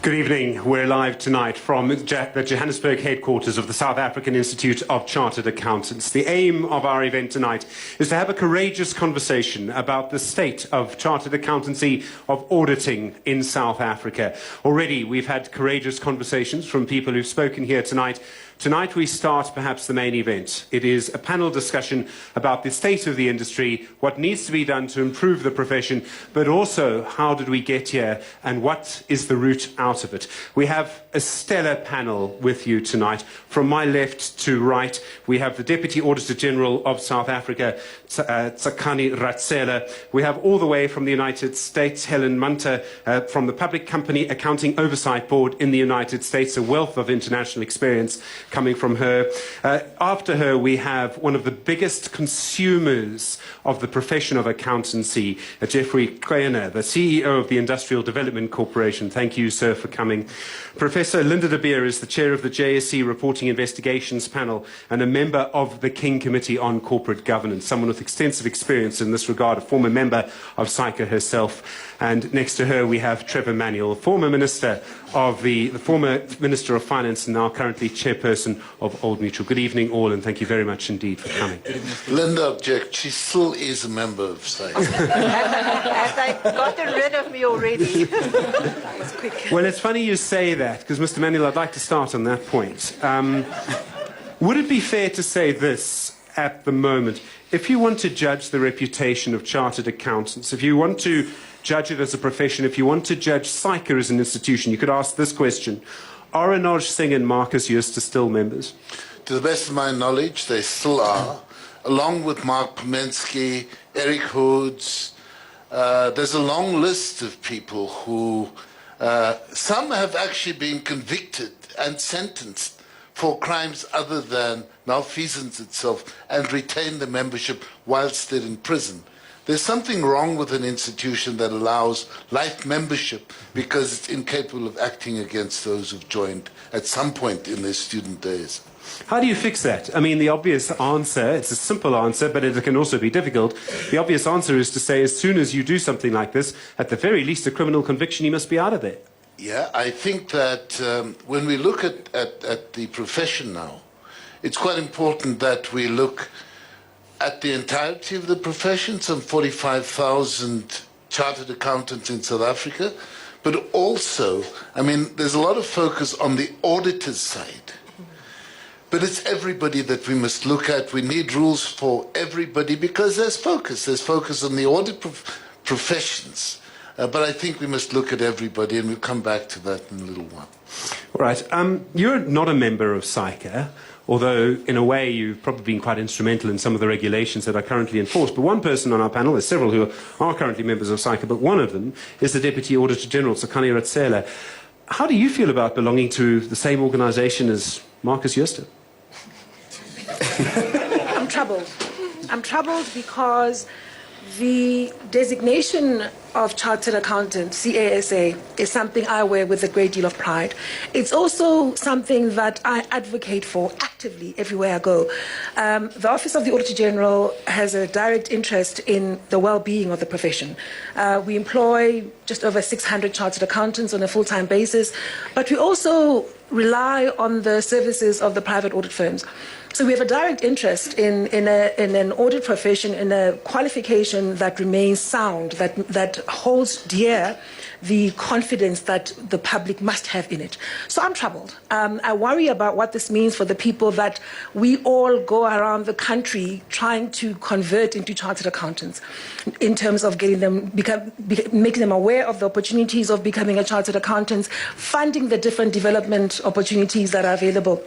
Good evening. We're live tonight from the Johannesburg headquarters of the South African Institute of Chartered Accountants. The aim of our event tonight is to have a courageous conversation about the state of chartered accountancy, of auditing in South Africa. Already we've had courageous conversations from people who've spoken here tonight. Tonight we start perhaps the main event. It is a panel discussion about the state of the industry, what needs to be done to improve the profession, but also how did we get here and what is the route out of it. We have a stellar panel with you tonight. From my left to right, we have the Deputy Auditor General of South Africa, Tsakani Ratsela. We have all the way from the United States, Helen Munter, from the Public Company Accounting Oversight Board in the United States, a wealth of international experience coming from her. After her, we have one of the biggest consumers of the profession of accountancy, Jeffrey Kwena, the CEO of the Industrial Development Corporation. Thank you, sir, for coming. Professor Linda de Beer is the chair of the JSE Reporting Investigations Panel and a member of the King Committee on Corporate Governance, someone with extensive experience in this regard, a former member of SAICA herself. And next to her, we have Trevor Manuel, former Minister of the former Minister of Finance and now currently chairperson of Old Mutual. Good evening, all, and thank you very much indeed for coming. Linda objects. She still is a member of SAICA. Has I gotten rid of me already? That was quick. Well, it's funny you say that, because, Mr. Manuel, I'd like to start on that point. Would it be fair to say this at the moment? If you want to judge the reputation of chartered accountants, if you want to judge it as a profession, if you want to judge SAICA as an institution, you could ask this question. Are Anoj Singh and Marcus Jooste still members? To the best of my knowledge, they still are, along with Mark Pomensky, Eric Hoods. There's a long list of people who, some have actually been convicted and sentenced for crimes other than malfeasance itself and retain the membership whilst they're in prison. There's something wrong with an institution that allows life membership because it's incapable of acting against those who've joined at some point in their student days. How do you fix that? I mean, the obvious answer, it's a simple answer, but it can also be difficult. The obvious answer is to say as soon as you do something like this, at the very least a criminal conviction, you must be out of there. Yeah, I think that when we look at the profession now, it's quite important that we look at the entirety of the profession, some 45,000 chartered accountants in South Africa, but also, I mean, there's a lot of focus on the auditor's side. But it's everybody that we must look at. We need rules for everybody because there's focus. There's focus on the audit professions. But I think we must look at everybody, and we'll come back to that in a little while. All right. You're not a member of SAICA, although in a way you've probably been quite instrumental in some of the regulations that are currently enforced. But one person on our panel, there's several who are currently members of SAICA, but one of them is the Deputy Auditor General, Tsakani Ratsela. How do you feel about belonging to the same organisation as Marcus Jooste? I'm troubled. I'm troubled because the designation of Chartered Accountant, CASA, is something I wear with a great deal of pride. It's also something that I advocate for actively everywhere I go. The Office of the Auditor General has a direct interest in the well-being of the profession. We employ just over 600 Chartered Accountants on a full-time basis, but we also rely on the services of the private audit firms. So we have a direct interest in an audit profession, in a qualification that remains sound, that holds dear the confidence that the public must have in it. So I'm troubled. I worry about what this means for the people that we all go around the country trying to convert into chartered accountants, in terms of getting them, making them aware of the opportunities of becoming a chartered accountant, funding the different development opportunities that are available.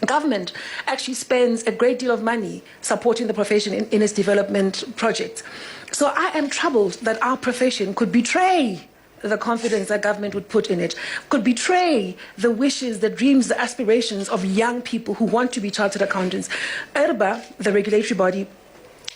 Government actually spends a great deal of money supporting the profession in its development projects. So I am troubled that our profession could betray the confidence that government would put in it, could betray the wishes, the dreams, the aspirations of young people who want to be chartered accountants. IRBA, the regulatory body,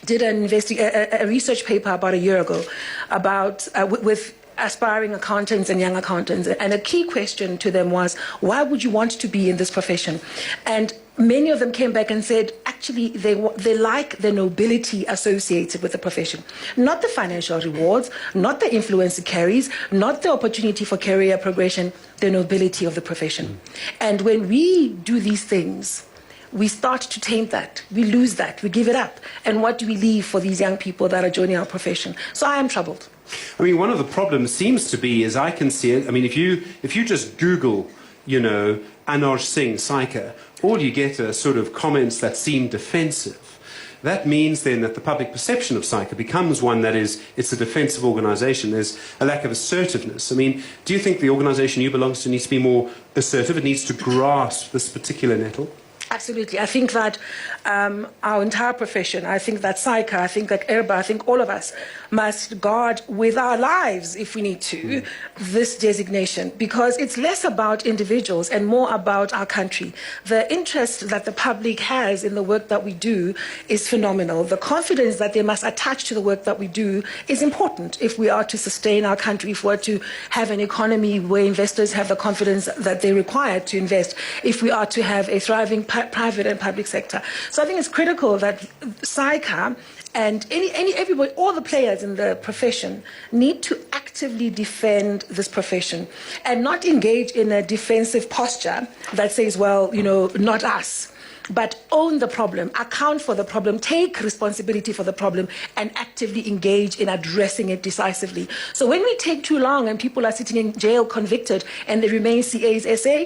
did a research paper about a year ago about with aspiring accountants and young accountants, and a key question to them was, why would you want to be in this profession? And many of them came back and said, actually, they like the nobility associated with the profession. Not the financial rewards, not the influence it carries, not the opportunity for career progression, the nobility of the profession. And when we do these things, we start to taint that, we lose that, we give it up. And what do we leave for these young people that are joining our profession? So I am troubled. I mean, one of the problems seems to be, as I can see it, I mean, if you just Google, you know, Anoj Singh, SAICA, all you get are sort of comments that seem defensive. That means then that the public perception of SAICA becomes one that is, it's a defensive organization. There's a lack of assertiveness. I mean, do you think the organization you belong to needs to be more assertive? It needs to grasp this particular nettle? Absolutely. I think that our entire profession, I think that SAICA, I think that ERBA, I think all of us must guard with our lives, if we need to, this designation, because it's less about individuals and more about our country. The interest that the public has in the work that we do is phenomenal. The confidence that they must attach to the work that we do is important if we are to sustain our country, if we are to have an economy where investors have the confidence that they require to invest, if we are to have a thriving private and public sector. So I think it's critical that SAICA and everybody, all the players in the profession need to actively defend this profession and not engage in a defensive posture that says, well, you know, not us, but own the problem, account for the problem, take responsibility for the problem, and actively engage in addressing it decisively. So when we take too long and people are sitting in jail convicted and they remain CA's SA,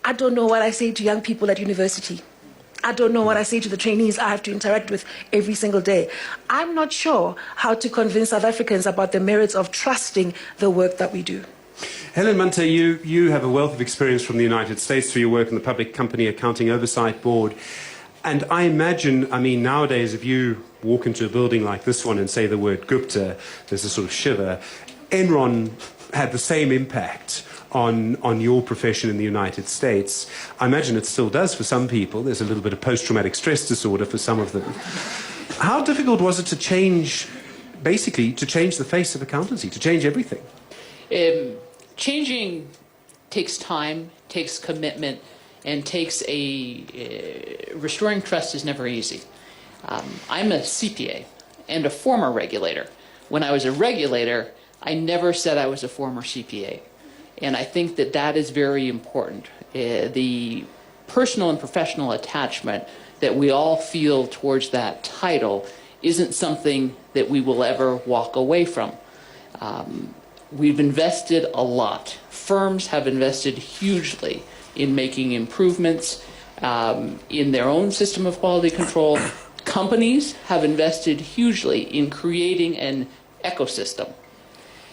I don't know what I say to young people at university. I don't know what I say to the trainees I have to interact with every single day. I'm not sure how to convince South Africans about the merits of trusting the work that we do. Helen Munter, you have a wealth of experience from the United States through your work in the Public Company Accounting Oversight Board. And I imagine, I mean, nowadays, if you walk into a building like this one and say the word Gupta, there's a sort of shiver. Enron had the same impact on your profession in the United States. I imagine it still does for some people. There's a little bit of post-traumatic stress disorder for some of them. How difficult was it to change, basically, to change the face of accountancy, to change everything? Changing takes time, takes commitment, and takes restoring trust is never easy. I'm a CPA and a former regulator. When I was a regulator, I never said I was a former CPA. And I think that that is very important. The personal and professional attachment that we all feel towards that title isn't something that we will ever walk away from. We've invested a lot. Firms have invested hugely in making improvements in their own system of quality control. Companies have invested hugely in creating an ecosystem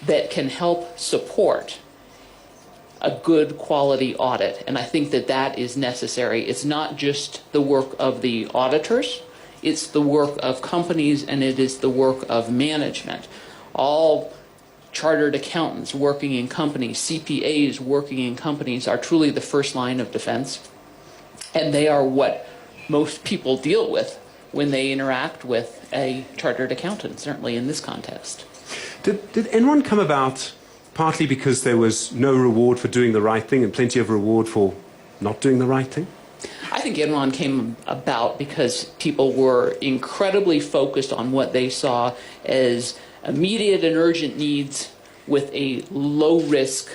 that can help support a good quality audit, and I think that that is necessary. It's not just the work of the auditors, it's the work of companies, and it is the work of management. All chartered accountants working in companies, CPAs working in companies are truly the first line of defense, and they are what most people deal with when they interact with a chartered accountant, certainly in this context. Did Enron come about partly because there was no reward for doing the right thing and plenty of reward for not doing the right thing? I think Enron came about because people were incredibly focused on what they saw as immediate and urgent needs with a low risk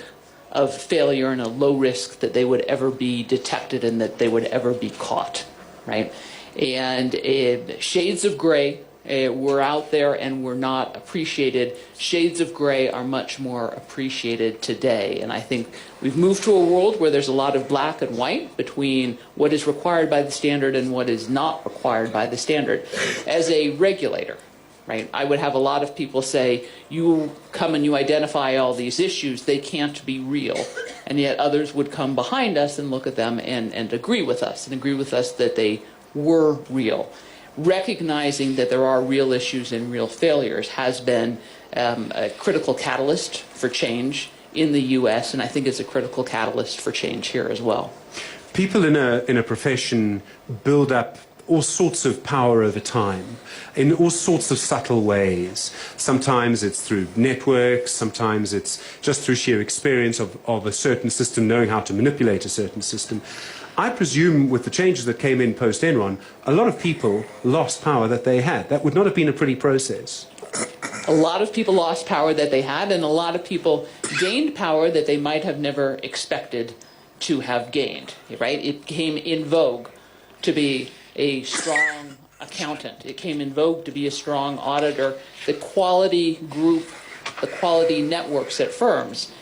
of failure and a low risk that they would ever be detected and that they would ever be caught, right? And shades of gray were out there and were not appreciated. Shades of gray are much more appreciated today. And I think we've moved to a world where there's a lot of black and white between what is required by the standard and what is not required by the standard. As a regulator, right, I would have a lot of people say, you come and you identify all these issues, they can't be real. And yet others would come behind us and look at them and agree with us that they were real. Recognizing that there are real issues and real failures has been a critical catalyst for change in the U.S., and I think it's a critical catalyst for change here as well. People in a profession build up all sorts of power over time in all sorts of subtle ways. Sometimes it's through networks, sometimes it's just through sheer experience of a certain system, knowing how to manipulate a certain system. I presume with the changes that came in post-Enron, a lot of people lost power that they had. That would not have been a pretty process. A lot of people lost power that they had, and a lot of people gained power that they might have never expected to have gained, right? It came in vogue to be a strong accountant. It came in vogue to be a strong auditor. The quality group, the quality networks at firms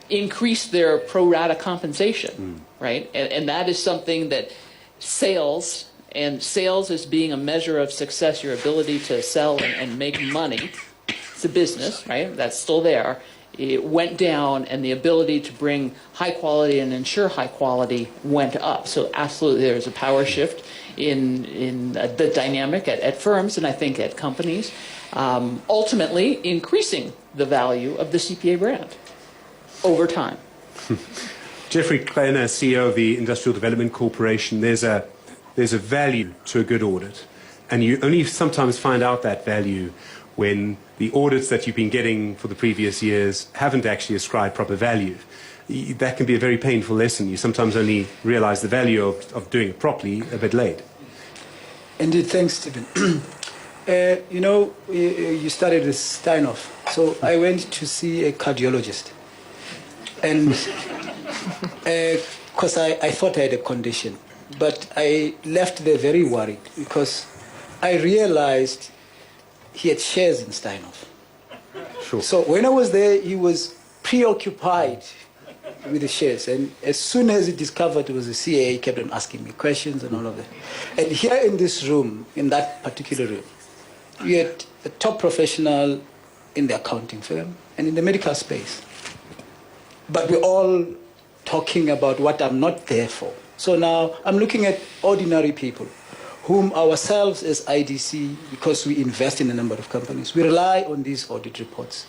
increased their pro rata compensation, right? And that is something that sales as being a measure of success, your ability to sell and make money, it's a business, right? That's still there. It went down, and the ability to bring high quality and ensure high quality went up. So absolutely there's a power shift in the dynamic at firms and I think at companies, ultimately increasing the value of the CPA brand over time. Jeffrey Kleiner, CEO of the Industrial Development Corporation, there's a value to a good audit, and you only sometimes find out that value when the audits that you've been getting for the previous years haven't actually ascribed proper value. That can be a very painful lesson. You sometimes only realize the value of doing it properly a bit late. Indeed, thanks, Stephen. You started with Steinhoff. So I went to see a cardiologist. And because I thought I had a condition. But I left there very worried because I realized he had shares in Steinhoff. Sure. So when I was there, he was preoccupied with the shares. And as soon as he discovered it was a CA, he kept on asking me questions and all of that. And here in this room, in that particular room, we had a top professional in the accounting firm and in the medical space. But we're all talking about what I'm not there for. So now I'm looking at ordinary people whom ourselves as IDC, because we invest in a number of companies, we rely on these audit reports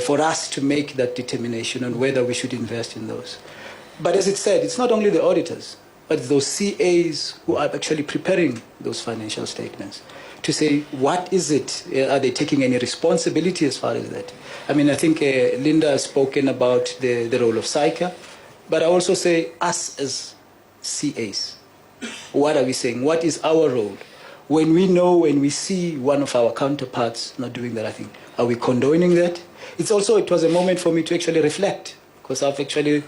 for us to make that determination on whether we should invest in those. But as it said, it's not only the auditors, but those CAs who are actually preparing those financial statements to say, what is it? Are they taking any responsibility as far as that? I mean, I think Linda has spoken about the role of SAICA, but I also say us as CAs. What are we saying? What is our role? When we see one of our counterparts not doing the right thing, are we condoning that? It was a moment for me to actually reflect, because I've actually,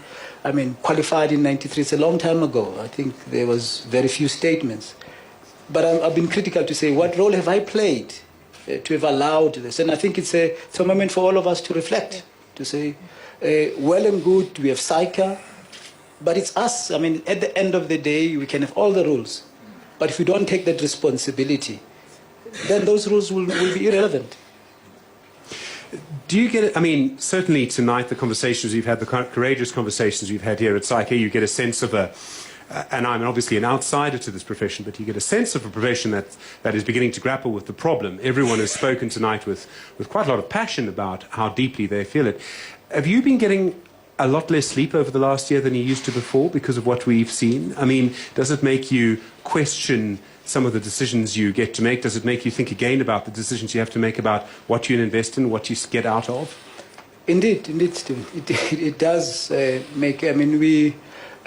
qualified in '93. It's a long time ago. I think there was very few statements. But I've been critical to say, what role have I played to have allowed this? And I think it's a moment for all of us to reflect, to say, well and good, we have SAICA, but it's us. At the end of the day, we can have all the rules. But if we don't take that responsibility, then those rules will be irrelevant. Do you get it? Certainly tonight, the conversations we've had, the courageous conversations we've had here at SAICA, you get a sense of and I'm obviously an outsider to this profession, but you get a sense of a profession that is beginning to grapple with the problem. Everyone has spoken tonight with quite a lot of passion about how deeply they feel it. Have you been getting a lot less sleep over the last year than you used to before because of what we've seen? Does it make you question some of the decisions you get to make? Does it make you think again about the decisions you have to make about what you invest in, what you get out of? Indeed, Stephen. It does make. We,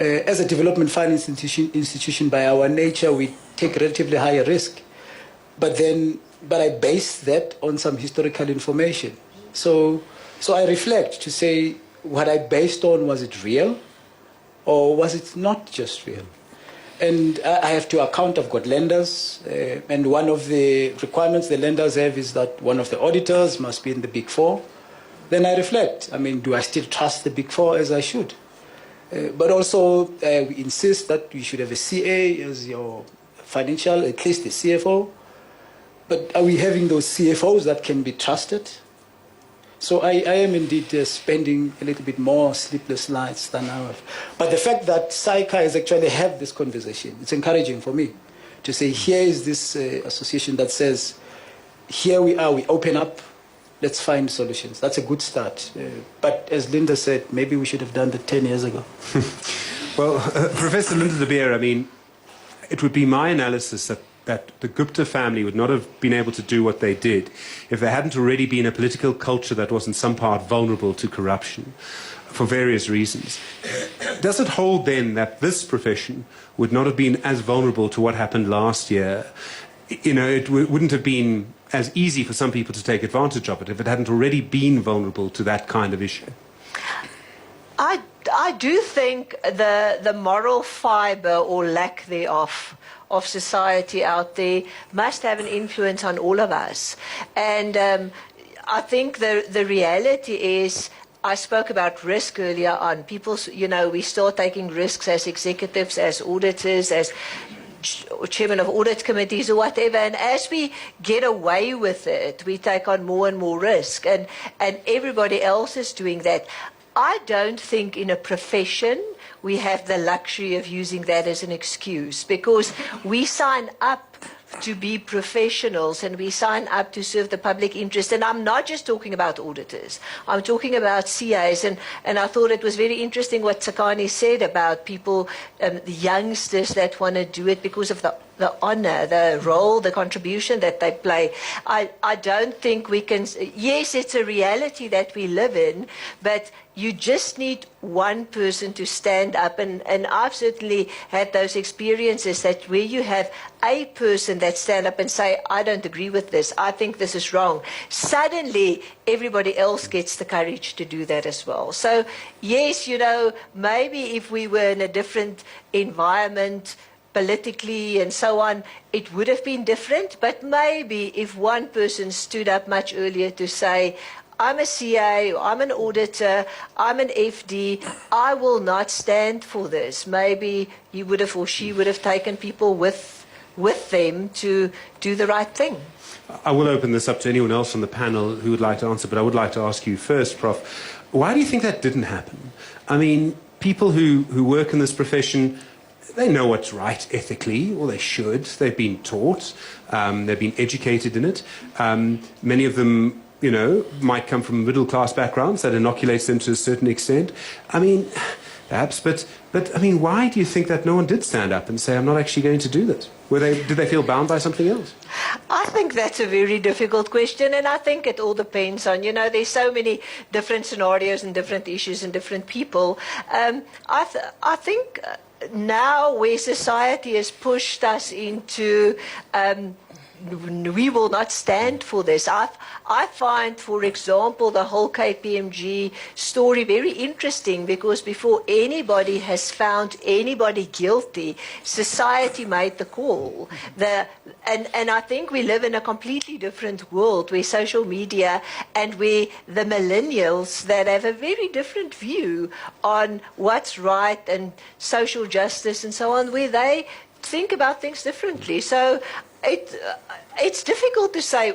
as a development finance institution, by our nature, we take relatively higher risk. But I base that on some historical information. So I reflect to say, what I based on, was it real, or was it not just real? And I have to account, I've got lenders, and one of the requirements the lenders have is that one of the auditors must be in the Big Four. Then I reflect, do I still trust the Big Four as I should? But also, we insist that you should have a CA as your financial, at least the CFO. But are we having those CFOs that can be trusted? So I am indeed spending a little bit more sleepless nights than I have. But the fact that SAICA has actually had this conversation, it's encouraging for me to say, here is this association that says, here we are, we open up, let's find solutions. That's a good start. But as Linda said, maybe we should have done that 10 years ago. Well, Professor Linda de Beer, it would be my analysis that the Gupta family would not have been able to do what they did if there hadn't already been a political culture that was in some part vulnerable to corruption. for various reasons. Does it hold then that this profession would not have been as vulnerable to what happened last year? You know, it wouldn't have been as easy for some people to take advantage of it if it hadn't already been vulnerable to that kind of issue. I do think the moral fibre or lack thereof of society out there must have an influence on all of us. And I think the reality is, I spoke about risk earlier on. People, you know, we start taking risks as executives, as auditors, as chairman of audit committees or whatever, and as we get away with it, we take on more and more risk, and everybody else is doing that. I don't think in a profession we have the luxury of using that as an excuse, because we sign up to be professionals and we sign up to serve the public interest. And I'm not just talking about auditors, I'm talking about CAs, and I thought it was very interesting what Tsakani said about people, the youngsters that want to do it because of the honor, the role, the contribution that they play. I don't think we can, yes, it's a reality that we live in, but you just need one person to stand up, and I've certainly had those experiences that where you have a person that stand up and say, I don't agree with this, I think this is wrong. Suddenly, everybody else gets the courage to do that as well. So, yes, you know, maybe if we were in a different environment, politically and so on, it would have been different, but maybe if one person stood up much earlier to say, I'm a CA, I'm an auditor, I'm an FD, I will not stand for this. Maybe he would have or she would have taken people with them to do the right thing. I will open this up to anyone else on the panel who would like to answer, but I would like to ask you first, Prof. Why do you think that didn't happen? I mean, people who work in this profession, they know what's right ethically, or they should. They've been taught. They've been educated in it. Many of them, you know, might come from middle-class backgrounds. That inoculates them to a certain extent. I mean, perhaps, but I mean, why do you think that no one did stand up and say, I'm not actually going to do this? Did they feel bound by something else? I think that's a very difficult question, and I think it all depends on, you know, there's so many different scenarios and different issues and different people. I think now where society has pushed us into we will not stand for this. I find, for example, the whole KPMG story very interesting, because before anybody has found anybody guilty, society made the call. And I think we live in a completely different world where social media and where the millennials that have a very different view on what's right and social justice and so on, where they think about things differently. So it's difficult to say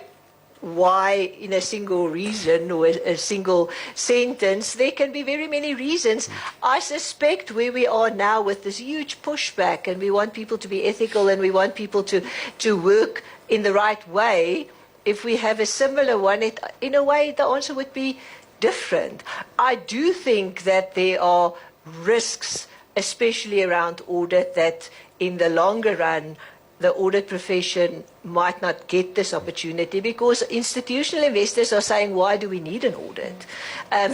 why in a single reason or a single sentence. There can be very many reasons. I suspect where we are now with this huge pushback, and we want people to be ethical and we want people to work in the right way, if we have a similar one, in a way the answer would be different. I do think that there are risks, especially around audit, that in the longer run the audit profession might not get this opportunity, because institutional investors are saying, why do we need an audit?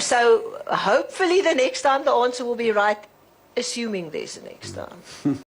So hopefully the next time the answer will be right, assuming there's a next time.